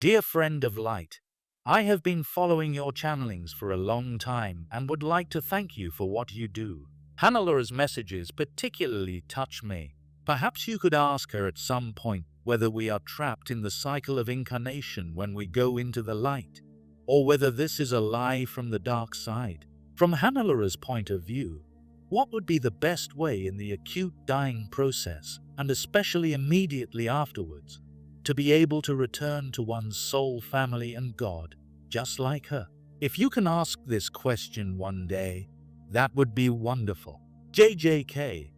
Dear friend of light, I have been following your channelings for a long time and would like to thank you for what you do. Hannelore messages particularly touch me. Perhaps you could ask her at some point whether we are trapped in the cycle of incarnation when we go into the light, or whether this is a lie from the dark side. From Hannelore's point of view, what would be the best way in the acute dying process, and especially immediately afterwards, to be able to return to one's soul family and God, just like her? If you can ask this question one day, that would be wonderful. JJK.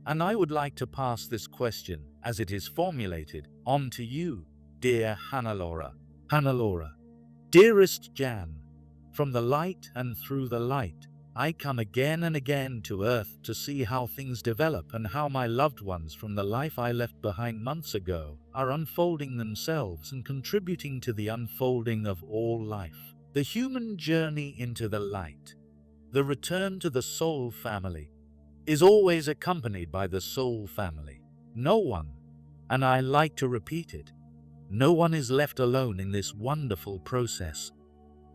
And I would like to pass this question, as it is formulated, on to you, dear Hannelore. Hannelore. Dearest Jan, from the light and through the light, I come again and again to Earth to see how things develop and how my loved ones from the life I left behind months ago are unfolding themselves and contributing to the unfolding of all life. The human journey into the light, the return to the soul family, is always accompanied by the soul family. No one, and I like to repeat it, no one is left alone in this wonderful process.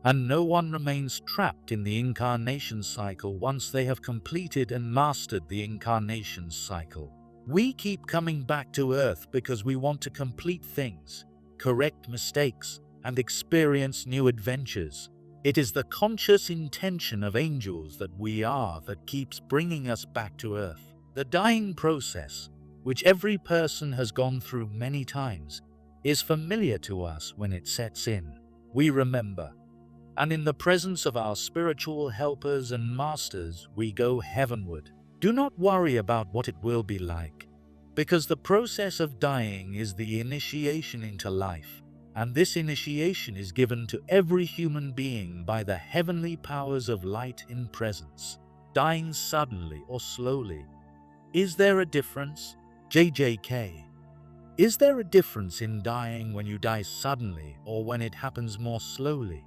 And no one remains trapped in the incarnation cycle once they have completed and mastered the incarnation cycle. We keep coming back to Earth because we want to complete things, correct mistakes, and experience new adventures. It is the conscious intention of angels that we are that keeps bringing us back to Earth. The dying process, which every person has gone through many times, is familiar to us when it sets in. We remember. And in the presence of our spiritual helpers and masters, we go heavenward. Do not worry about what it will be like, because the process of dying is the initiation into life, and this initiation is given to every human being by the heavenly powers of light in presence. Dying suddenly or slowly. Is there a difference? JJK. Is there a difference in dying when you die suddenly or when it happens more slowly?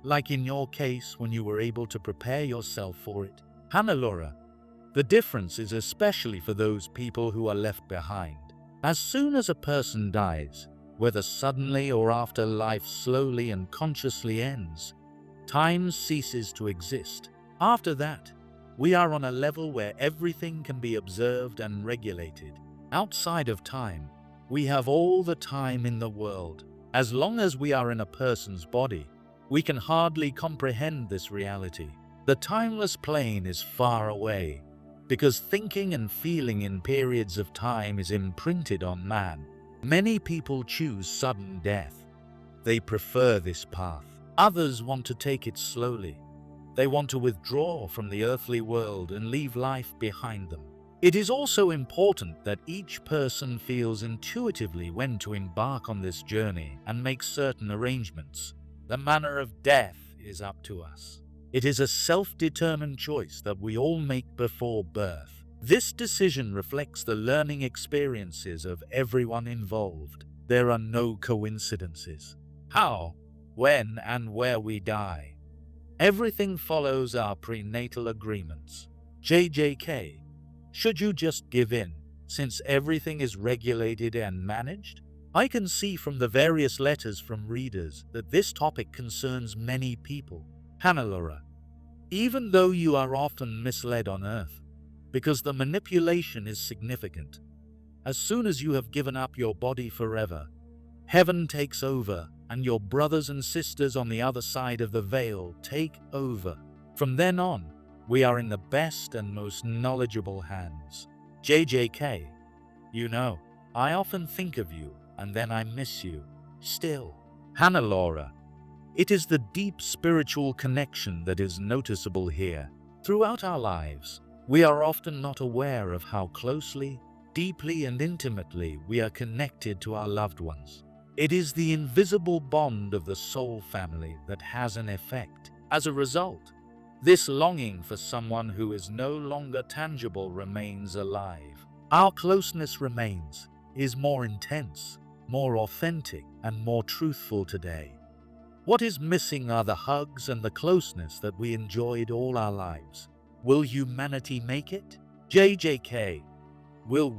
Like in your case when you were able to prepare yourself for it? Hannelore, the difference is especially for those people who are left behind. As soon as a person dies, whether suddenly or after life slowly and consciously ends, time ceases to exist. After that, we are on a level where everything can be observed and regulated. Outside of time, we have all the time in the world. As long as we are in a person's body, we can hardly comprehend this reality. The timeless plane is far away, because thinking and feeling in periods of time is imprinted on man. Many people choose sudden death. They prefer this path. Others want to take it slowly. They want to withdraw from the earthly world and leave life behind them. It is also important that each person feels intuitively when to embark on this journey and make certain arrangements. The manner of death is up to us. It is a self-determined choice that we all make before birth. This decision reflects the learning experiences of everyone involved. There are no coincidences. How, when, and where we die. Everything follows our prenatal agreements. JJK. Should you just give in, since everything is regulated and managed? I can see from the various letters from readers that this topic concerns many people. Hannelore, even though you are often misled on Earth, because the manipulation is significant, as soon as you have given up your body forever, heaven takes over and your brothers and sisters on the other side of the veil take over. From then on, we are in the best and most knowledgeable hands. JJK, you know, I often think of you, and then I miss you. Still. Hannelore, it is the deep spiritual connection that is noticeable here. Throughout our lives, we are often not aware of how closely, deeply, and intimately we are connected to our loved ones. It is the invisible bond of the soul family that has an effect. As a result, this longing for someone who is no longer tangible remains alive. Our closeness remains, is more intense, more authentic, and more truthful today. What is missing are the hugs and the closeness that we enjoyed all our lives. Will humanity make it? JJK. Will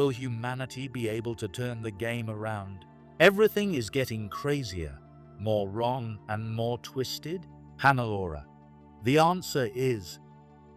humanity be able to turn the game around? Everything is getting crazier, more wrong and more twisted? Hannelore, the answer is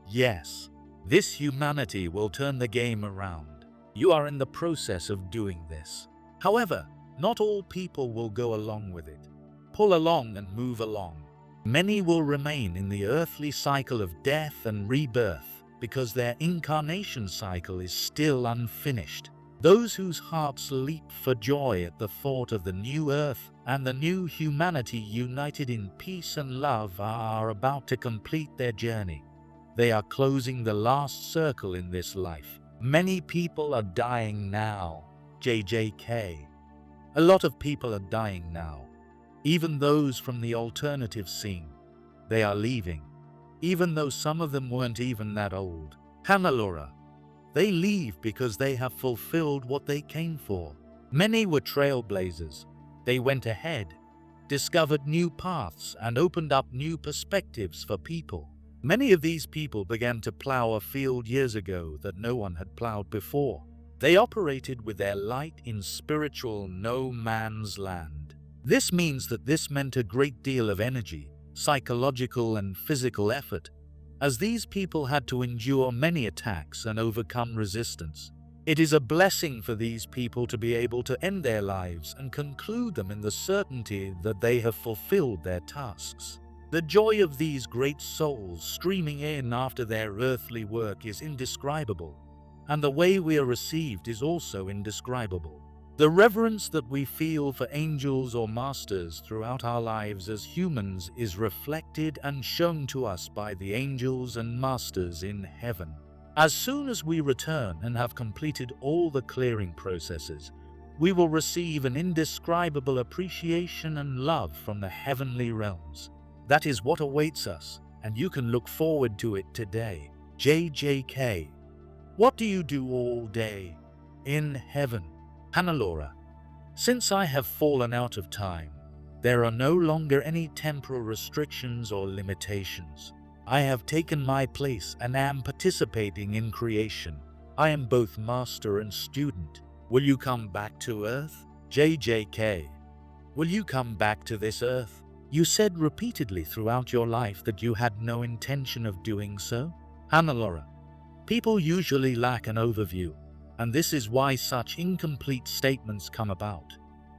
yes. This humanity will turn the game around. You are in the process of doing this. However, not all people will go along with it. Pull along and move along. Many will remain in the earthly cycle of death and rebirth because their incarnation cycle is still unfinished. Those whose hearts leap for joy at the thought of the new earth and the new humanity united in peace and love are about to complete their journey. They are closing the last circle in this life. Many people are dying now. JJK. A lot of people are dying now. Even those from the alternative scene. They are leaving. Even though some of them weren't even that old. Hannelore. They leave because they have fulfilled what they came for. Many were trailblazers. They went ahead, discovered new paths, and opened up new perspectives for people. Many of these people began to plow a field years ago that no one had plowed before. They operated with their light in spiritual no man's land. This means that this meant a great deal of energy, psychological and physical effort, as these people had to endure many attacks and overcome resistance. It is a blessing for these people to be able to end their lives and conclude them in the certainty that they have fulfilled their tasks. The joy of these great souls streaming in after their earthly work is indescribable, and the way we are received is also indescribable. The reverence that we feel for angels or masters throughout our lives as humans is reflected and shown to us by the angels and masters in heaven. As soon as we return and have completed all the clearing processes, we will receive an indescribable appreciation and love from the heavenly realms. That is what awaits us, and you can look forward to it today. JJK. What do you do all day in heaven? Hannelore. Since I have fallen out of time, there are no longer any temporal restrictions or limitations. I have taken my place and am participating in creation. I am both master and student. Will you come back to Earth? JJK. Will you come back to this Earth? You said repeatedly throughout your life that you had no intention of doing so. Hannelore. People usually lack an overview, and this is why such incomplete statements come about.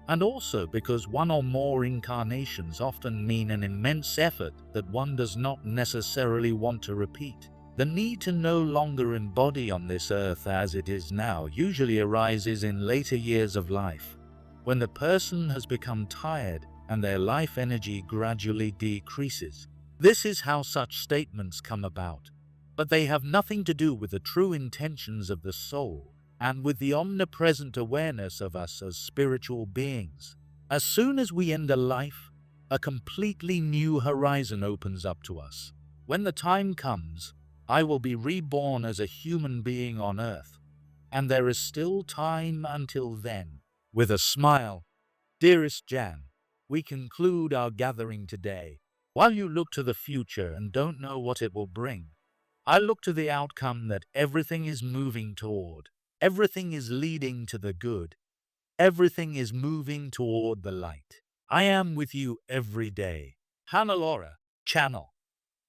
And also because one or more incarnations often mean an immense effort that one does not necessarily want to repeat. The need to no longer embody on this earth as it is now usually arises in later years of life, when the person has become tired and their life energy gradually decreases. This is how such statements come about, but they have nothing to do with the true intentions of the soul and with the omnipresent awareness of us as spiritual beings. As soon as we end a life, a completely new horizon opens up to us. When the time comes, I will be reborn as a human being on earth, and there is still time until then. With a smile, dearest Jan, we conclude our gathering today. While you look to the future and don't know what it will bring, I look to the outcome that everything is moving toward. Everything is leading to the good. Everything is moving toward the light. I am with you every day. Hannelore, channel,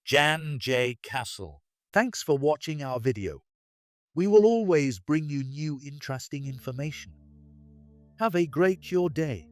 Jan J. Castle. Thanks for watching our video. We will always bring you new interesting information. Have a great your day.